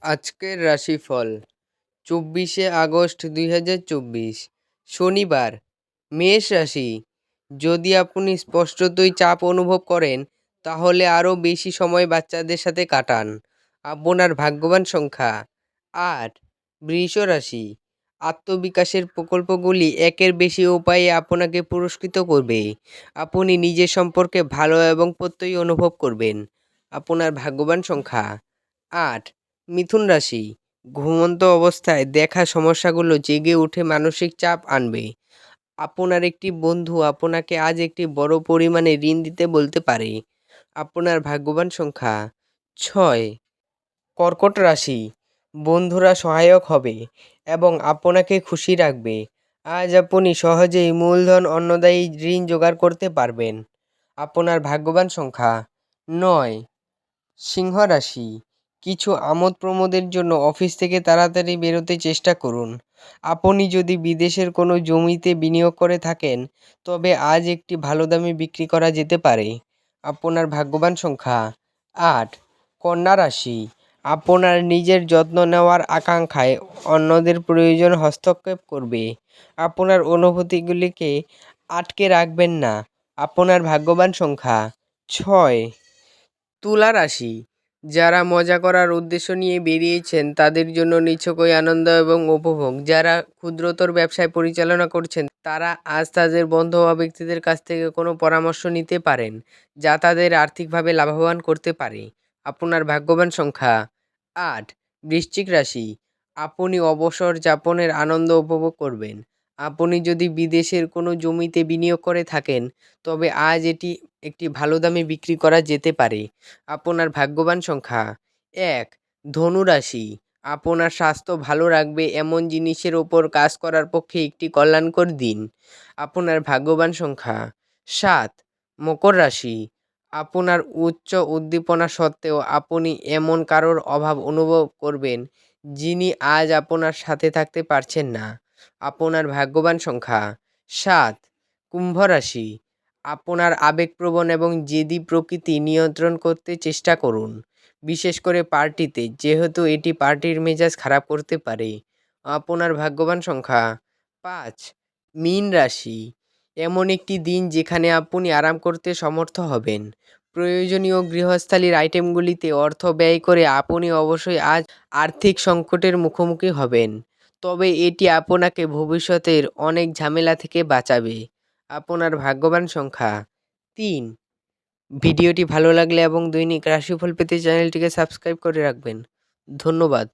আজকের রাশিফল 24শে আগস্ট 2024 শনিবার। মেষ রাশি। যদি আপনি স্পষ্টতই চাপ অনুভব করেন তাহলে আরও বেশি সময় বাচ্চাদের সাথে কাটান। আপনার ভাগ্যবান সংখ্যা 8। বৃষ রাশি। আত্মবিকাশের প্রকল্পগুলি একের বেশি উপায়ে আপনাকে পুরস্কৃত করবে। আপনি নিজের সম্পর্কে ভালো এবং প্রত্যয়ী অনুভব করবেন। আপনার ভাগ্যবান সংখ্যা 8। মিথুন রাশি। ঘুমন্ত অবস্থায় দেখা সমস্যাগুলো জেগে উঠে মানসিক চাপ আনবে। আপনার একটি বন্ধু আপনাকে আজ একটি বড় পরিমাণে ঋণ দিতে বলতে পারে। আপনার ভাগ্যবান সংখ্যা 6। কর্কট রাশি। বন্ধুরা সহায়ক হবে এবং আপনাকে খুশি রাখবে। আজ আপনি সহজেই মূলধন অন্যদায়ী ঋণ জোগাড় করতে পারবেন। আপনার ভাগ্যবান সংখ্যা 9। সিংহ রাশি। কিছু আমোদ প্রমোদের জন্য অফিস থেকে তাড়াতাড়ি বেরোতে চেষ্টা করুন। আপনি যদি বিদেশের কোনো জমিতে বিনিয়োগ করে থাকেন তবে আজ একটি ভালো দামে বিক্রি করা যেতে পারে। আপনার ভাগ্যবান সংখ্যা 8। কন্যা রাশি। আপনার নিজের যত্ন নেওয়ার আকাঙ্ক্ষায় অন্যদের প্রয়োজন হস্তক্ষেপ করবে। আপনার অনুভূতিগুলিকে আটকে রাখবেন না। আপনার ভাগ্যবান সংখ্যা 6। তুলা রাশি। যারা মজা করার উদ্দেশ্য নিয়ে বেরিয়েছেন তাদের জন্য নিছকই আনন্দ এবং উপভোগ। যারা ক্ষুদ্রতর ব্যবসায় পরিচালনা করছেন তারা আজ তাদের বন্ধু বা ব্যক্তিদের কাছ থেকে কোনো পরামর্শ নিতে পারেন যা তাদের আর্থিকভাবে লাভবান করতে পারে। আপনার ভাগ্যবান সংখ্যা 8। বৃশ্চিক রাশি। আপনি অবসর যাপনের আনন্দ উপভোগ করবেন। আপনি যদি বিদেশের কোনো জমিতে বিনিয়োগ করে থাকেন তবে আজ এটি একটি ভালো দামে বিক্রি করা যেতে পারে। আপনার ভাগ্যবান সংখ্যা 1। ধনু রাশি। আপনার স্বাস্থ্য ভালো রাখবে এমন জিনিসের ওপর কাজ করার পক্ষে একটি কল্যাণকর দিন। আপনার ভাগ্যবান সংখ্যা 7। মকর রাশি। আপনার উচ্চ উদ্দীপনা সত্ত্বেও আপনি এমন কারোর অভাব অনুভব করবেন যিনি আজ আপনার সাথে থাকতে পারছেন না। আপনার ভাগ্যবান সংখ্যা 7। কুম্ভ রাশি। আপনার আবেগপ্রবণ এবং জেদি প্রকৃতি নিয়ন্ত্রণ করতে চেষ্টা করুন, বিশেষ করে পার্টিতে, যেহেতু এটি পার্টির মেজাজ খারাপ করতে পারে। আপনার ভাগ্যবান সংখ্যা 5। মীন রাশি। এমন একটি দিন যেখানে আপনি আরাম করতে সমর্থ হবেন। প্রয়োজনীয় গৃহস্থালির আইটেমগুলিতে অর্থ ব্যয় করে আপনি অবশ্যই আজ আর্থিক সংকটের মুখোমুখি হবেন, তবে এটি আপনাকে ভবিষ্যতের অনেক ঝামেলা থেকে বাঁচাবে। আপনার ভাগ্যবান সংখ্যা 3। ভিডিওটি ভালো লাগলে এবং দৈনিক রাশিফল পেতে চ্যানেলটিকে সাবস্ক্রাইব করে রাখবেন। ধন্যবাদ।